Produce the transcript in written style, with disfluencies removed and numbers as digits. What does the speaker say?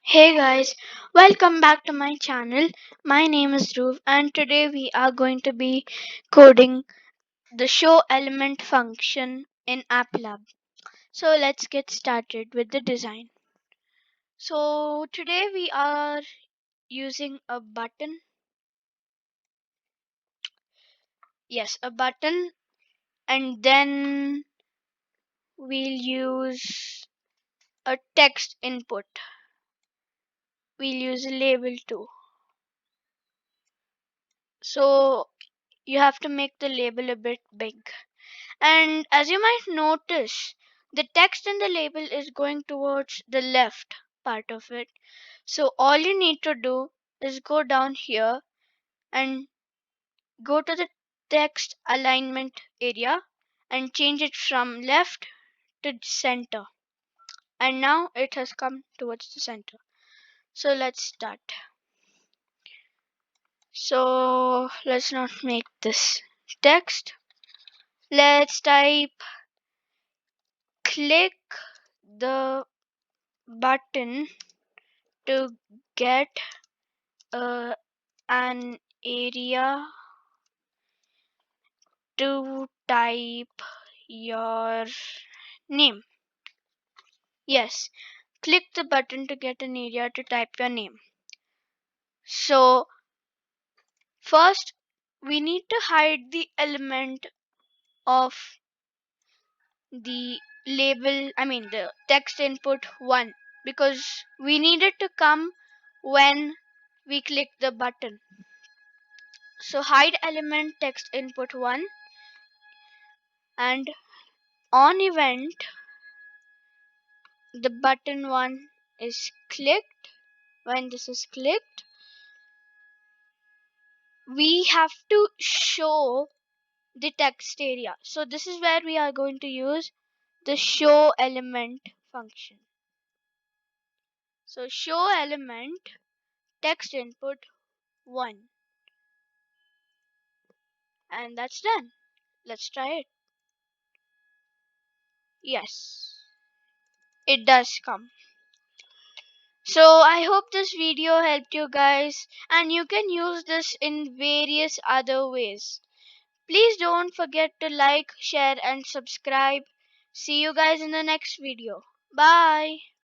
Hey guys, welcome back to my channel. My name is Dhruv and today we are going to be coding the show element function in AppLab. So let's get started with the design. So today we are using a button. Yes, a button, and then we'll use a text input. We'll use a label too. So you have to make the label a bit big. And as you might notice, the text in the label is going towards the left part of it. So all you need to do is go down here and go to the text alignment area and change it from left to center. And now it has come towards the center. So let's start. So let's not make this text. Let's type click the button to get an area to type your name. Yes, click the button to get an area to type your name. So, first we need to hide the element of the the text input 1 because we need it to come when we click the button. So, hide element text input 1 and on event the button one is clicked. When this is clicked, we have to show the text area. So this is where we are going to use the show element function. So show element text input 1, and that's done. Let's try it. Yes, it does come. So I hope this video helped you guys, and you can use this in various other ways. Please don't forget to like, share and subscribe. See you guys in the next video. Bye.